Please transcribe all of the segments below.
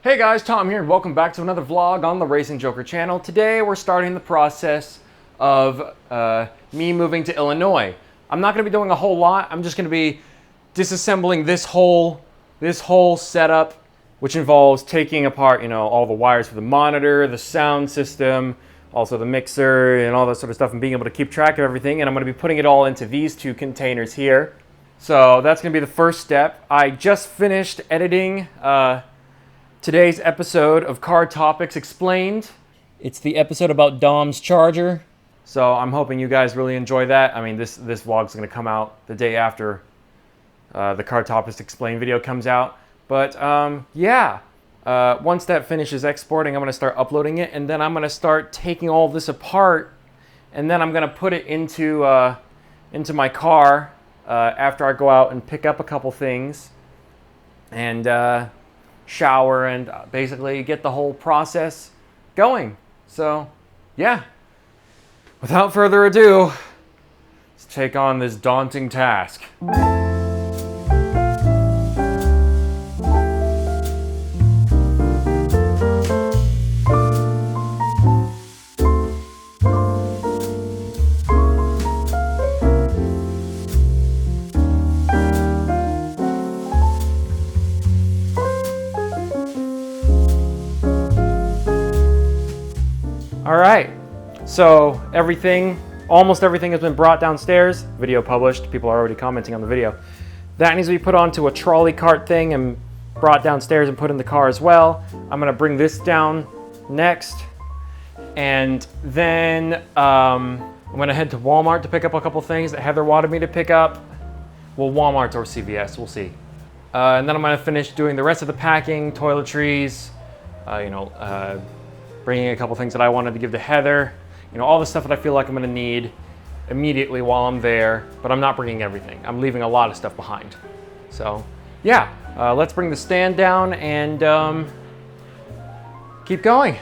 Hey guys, Tom here, and welcome back to another vlog on the Racing Joker channel. Today we're starting the process of me moving to Illinois. I'm not going to be doing a whole lot. I'm just going to be disassembling this whole setup, which involves taking apart, all the wires for the monitor, the sound system, also the mixer, and all that sort of stuff, and being able to keep track of everything. And I'm going to be putting it all into these two containers here. So that's going to be the first step. I just finished editing today's episode of Car Topics Explained. It's the episode about Dom's Charger. So I'm hoping you guys really enjoy that. I mean, this vlog's going to come out the day after the Car Topics Explained video comes out. But once that finishes exporting, I'm going to start uploading it, and then I'm going to start taking all this apart, and then I'm going to put it into my car after I go out and pick up a couple things and shower and basically get the whole process going. So yeah, without further ado, let's take on this daunting task. All right, so almost everything has been brought downstairs. Video published, people are already commenting on the video. That needs to be put onto a trolley cart thing and brought downstairs and put in the car as well. I'm gonna bring this down next. And then I'm gonna head to Walmart to pick up a couple things that Heather wanted me to pick up. Well, Walmart or CVS, we'll see. And then I'm gonna finish doing the rest of the packing, toiletries, bringing a couple things that I wanted to give to Heather, all the stuff that I feel like I'm gonna need immediately while I'm there, but I'm not bringing everything. I'm leaving a lot of stuff behind. So yeah, let's bring the stand down and keep going.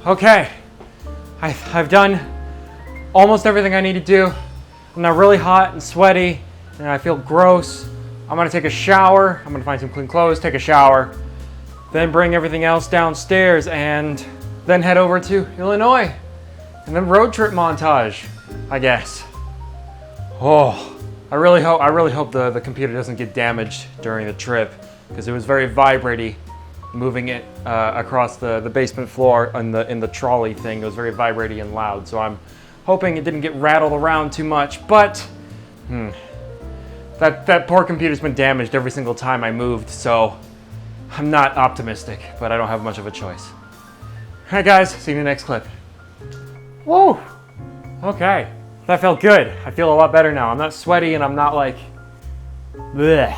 Okay, I've done almost everything I need to do. I'm now really hot and sweaty, and I feel gross. I'm gonna take a shower. I'm gonna find some clean clothes, take a shower, then bring everything else downstairs, and then head over to Illinois. And then road trip montage, I guess. Oh, I really hope the computer doesn't get damaged during the trip, because it was very vibraty. Moving it across the basement floor in the trolley thing. It was very vibrating and loud, so I'm hoping it didn't get rattled around too much, but that poor computer's been damaged every single time I moved, so I'm not optimistic, but I don't have much of a choice. All right guys, see you in the next clip. Woo! Okay, that felt good. I feel a lot better now. I'm not sweaty and I'm not like bleh.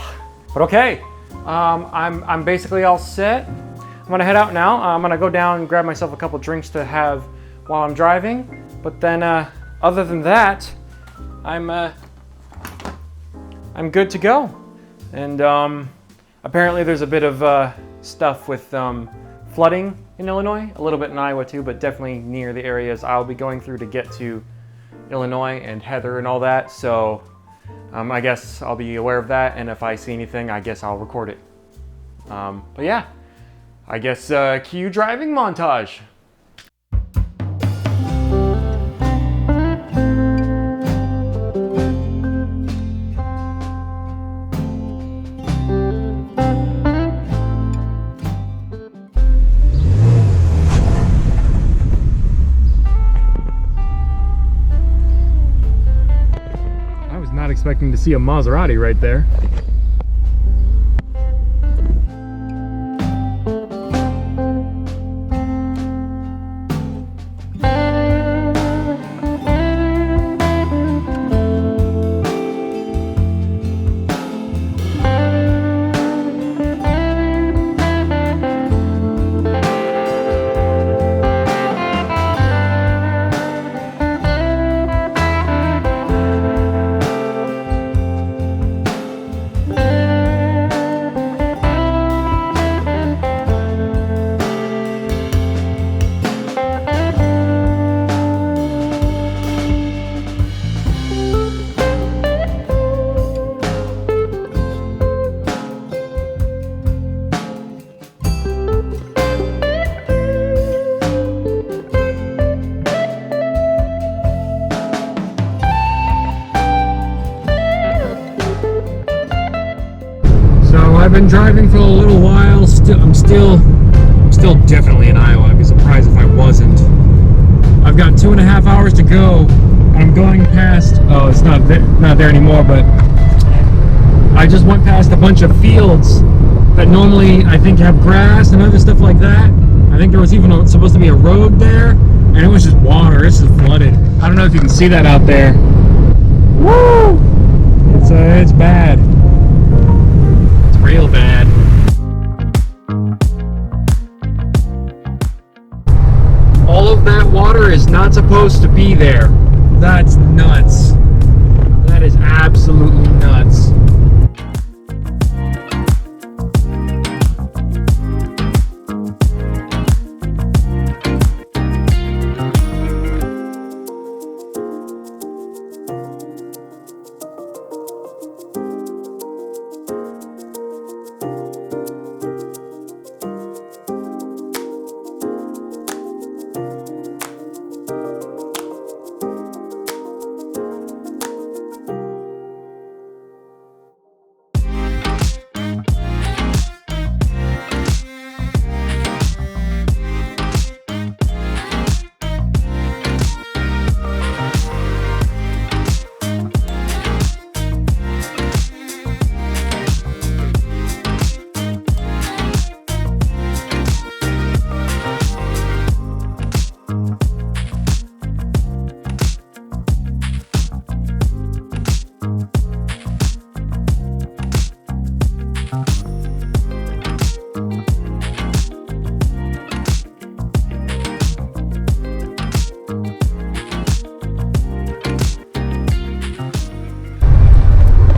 But okay. I'm basically all set. I'm gonna head out now. I'm gonna go down and grab myself a couple drinks to have while I'm driving. But then, other than that, I'm good to go. And apparently there's a bit of stuff with flooding in Illinois, a little bit in Iowa too, but definitely near the areas I'll be going through to get to Illinois and Heather and all that. So I guess I'll be aware of that, and if I see anything, I guess I'll record it. But yeah, I guess cue driving montage. expecting to see a Maserati right there. I've been driving for a little while. I'm still definitely in Iowa. I'd be surprised if I wasn't. I've got 2.5 hours to go. I'm going past. Oh, it's not there anymore. But I just went past a bunch of fields that normally I think have grass and other stuff like that. I think there was even supposed to be a road there, and it was just water. It's just flooded. I don't know if you can see that out there. Woo! It's bad. Real bad. All of that water is not supposed to be there. That's nuts. That is absolutely nuts.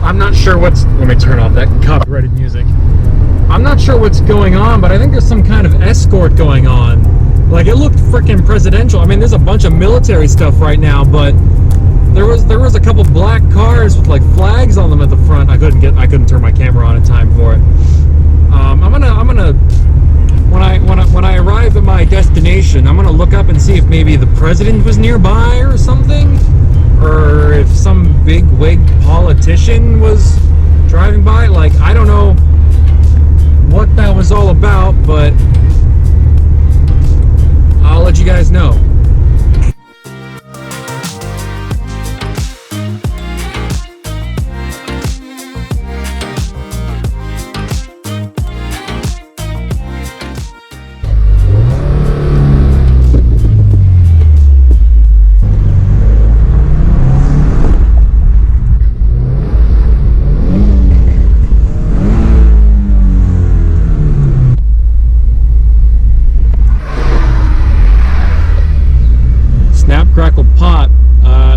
I'm not sure what's, let me turn off that copyrighted music. I'm not sure what's going on, but I think there's some kind of escort going on. Like, it looked freaking presidential. I mean, there's a bunch of military stuff right now, but there was a couple black cars with like flags on them at the front. I couldn't turn my camera on in time for it. I'm gonna when I arrive at my destination, I'm gonna look up and see if maybe the president was nearby or something, or if some big wig politician was driving by. Like, I don't know what that was all about, but I'll let you guys know. Crackle pot.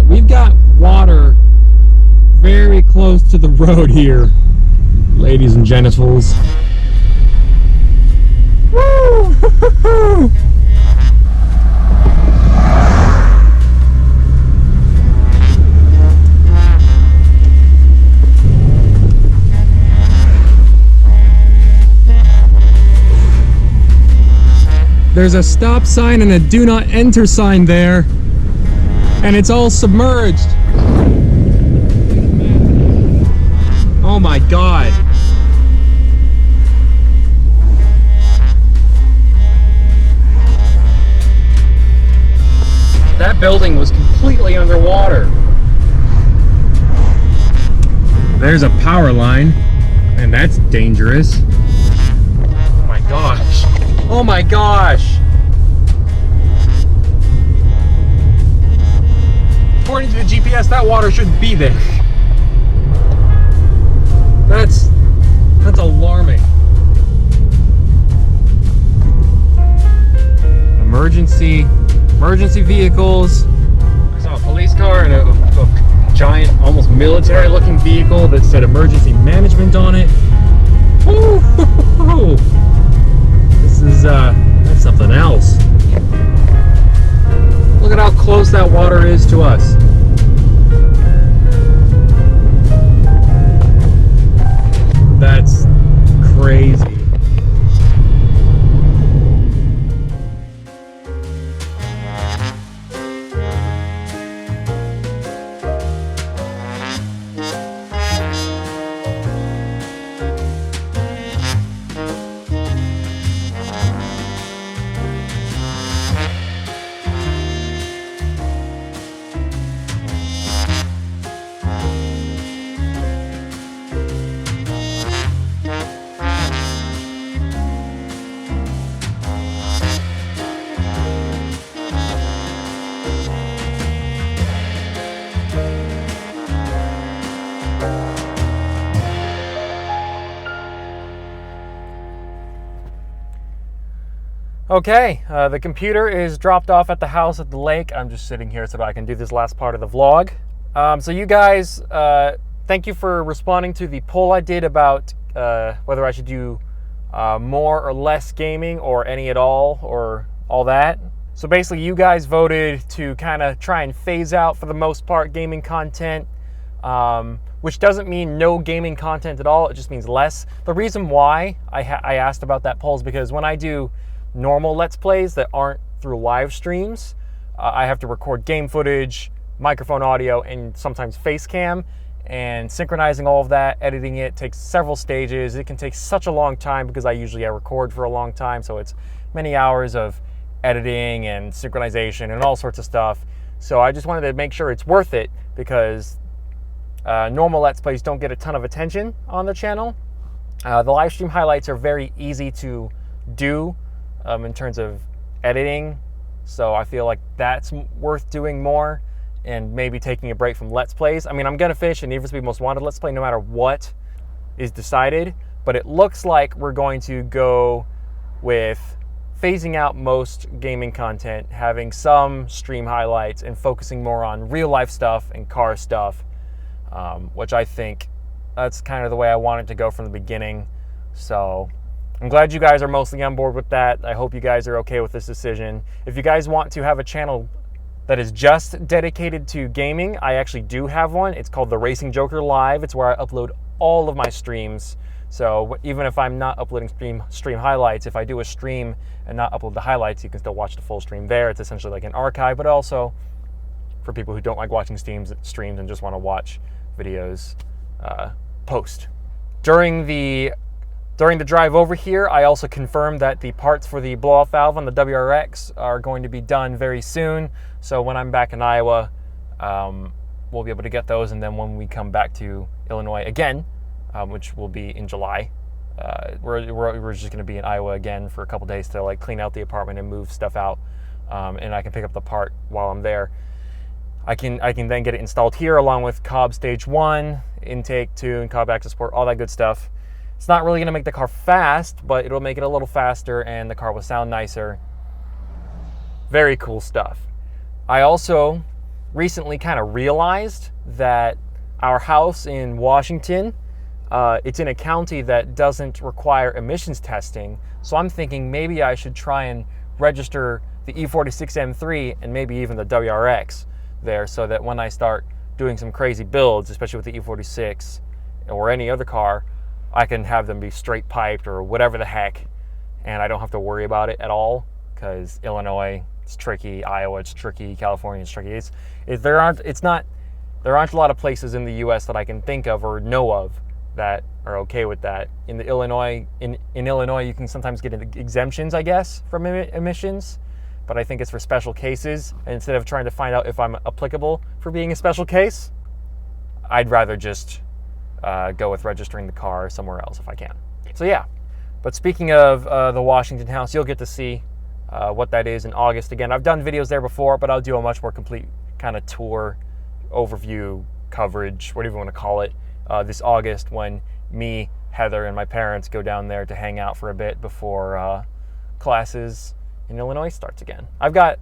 We've got water very close to the road here, ladies and genitals. Woo! There's a stop sign and a do not enter sign there, and it's all submerged. Oh my God. That building was completely underwater. There's a power line, and that's dangerous. Oh my gosh. Oh my gosh. According to the GPS, that water shouldn't be there. That's alarming. Emergency vehicles. I saw a police car and a giant, almost military-looking vehicle that said emergency management on it. Woo! This is that's something else. Look at how close that water is to us. That's crazy. Okay, the computer is dropped off at the house at the lake. I'm just sitting here so that I can do this last part of the vlog. So you guys, thank you for responding to the poll I did about whether I should do more or less gaming or any at all or all that. So basically you guys voted to kind of try and phase out for the most part gaming content, which doesn't mean no gaming content at all. It just means less. The reason why I asked about that poll is because when I do normal Let's Plays that aren't through live streams, I have to record game footage, microphone audio, and sometimes face cam, and synchronizing all of that, editing it takes several stages. It can take such a long time because I record for a long time, so it's many hours of editing and synchronization and all sorts of stuff. So I just wanted to make sure it's worth it because normal Let's Plays don't get a ton of attention on the channel. The live stream highlights are very easy to do in terms of editing, so I feel like that's worth doing more, and maybe taking a break from Let's Plays. I mean, I'm gonna finish the Need for Speed Most Wanted Let's Play no matter what is decided, but it looks like we're going to go with phasing out most gaming content, having some stream highlights, and focusing more on real life stuff and car stuff, which I think that's kind of the way I wanted to go from the beginning. So I'm glad you guys are mostly on board with that. I hope you guys are okay with this decision. If you guys want to have a channel that is just dedicated to gaming, I actually do have one. It's called The Racing Joker Live. It's where I upload all of my streams. So even if I'm not uploading stream highlights, if I do a stream and not upload the highlights, you can still watch the full stream there. It's essentially like an archive, but also for people who don't like watching streams and just want to watch videos post. During the drive over here, I also confirmed that the parts for the blow-off valve on the WRX are going to be done very soon. So when I'm back in Iowa, we'll be able to get those. And then when we come back to Illinois again, which will be in July, we're just going to be in Iowa again for a couple days to like clean out the apartment and move stuff out. And I can pick up the part while I'm there. I can then get it installed here along with Cobb Stage 1, intake, tune, Cobb access port, all that good stuff. It's not really going to make the car fast, but it'll make it a little faster and the car will sound nicer. Very cool stuff. I also recently kind of realized that our house in Washington, it's in a county that doesn't require emissions testing. So I'm thinking maybe I should try and register the E46 M3 and maybe even the WRX there, so that when I start doing some crazy builds, especially with the E46 or any other car, I can have them be straight piped or whatever the heck, and I don't have to worry about it at all, because Illinois, it's tricky, Iowa, it's tricky, California, it's tricky. There aren't a lot of places in the U.S. that I can think of or know of that are okay with that. In Illinois, you can sometimes get exemptions, I guess, from emissions, but I think it's for special cases. And instead of trying to find out if I'm applicable for being a special case, I'd rather just go with registering the car somewhere else if I can. So yeah, but speaking of the Washington House, you'll get to see what that is in August. Again, I've done videos there before, but I'll do a much more complete kind of tour, overview, coverage, whatever you want to call it, this August when me, Heather, and my parents go down there to hang out for a bit before classes in Illinois starts again. I've got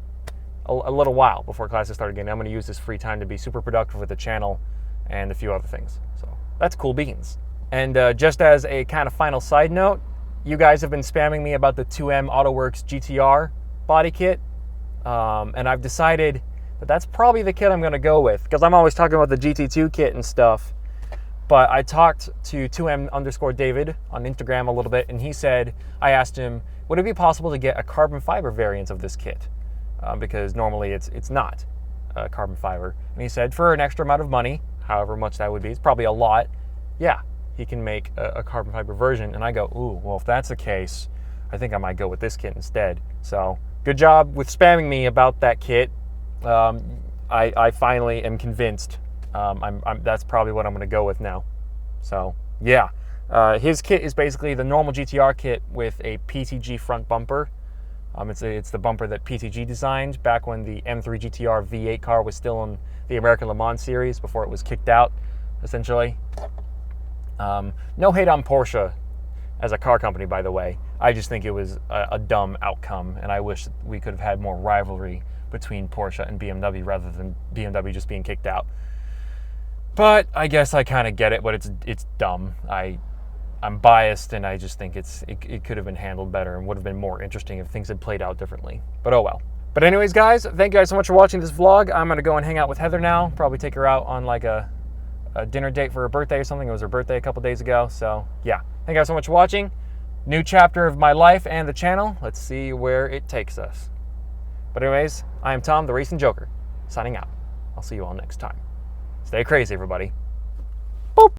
a little while before classes start again. I'm going to use this free time to be super productive with the channel and a few other things. So that's cool beans. And just as a kind of final side note, you guys have been spamming me about the 2M AutoWorks GTR body kit, and I've decided that that's probably the kit I'm going to go with, because I'm always talking about the GT2 kit and stuff. But I talked to 2M_David on Instagram a little bit, and he said, I asked him, would it be possible to get a carbon fiber variant of this kit? Because normally it's not carbon fiber. And he said, for an extra amount of money, however much that would be, it's probably a lot, yeah, he can make a carbon fiber version. And I go, ooh, well, if that's the case, I think I might go with this kit instead. So good job with spamming me about that kit. I finally am convinced. That's probably what I'm going to go with now. So yeah, his kit is basically the normal GTR kit with a PTG front bumper. It's the bumper that PTG designed back when the M3 GTR V8 car was still in the American Le Mans series before it was kicked out, essentially. No hate on Porsche as a car company, by the way. I just think it was a dumb outcome, and I wish we could have had more rivalry between Porsche and BMW rather than BMW just being kicked out. But I guess I kind of get it, but it's dumb. I'm biased, and I just think it could have been handled better and would have been more interesting if things had played out differently. But oh well. But anyways, guys, thank you guys so much for watching this vlog. I'm going to go and hang out with Heather now. Probably take her out on like a dinner date for her birthday or something. It was her birthday a couple days ago. So yeah, thank you guys so much for watching. New chapter of my life and the channel. Let's see where it takes us. But anyways, I am Tom, the Racing Joker, signing out. I'll see you all next time. Stay crazy, everybody.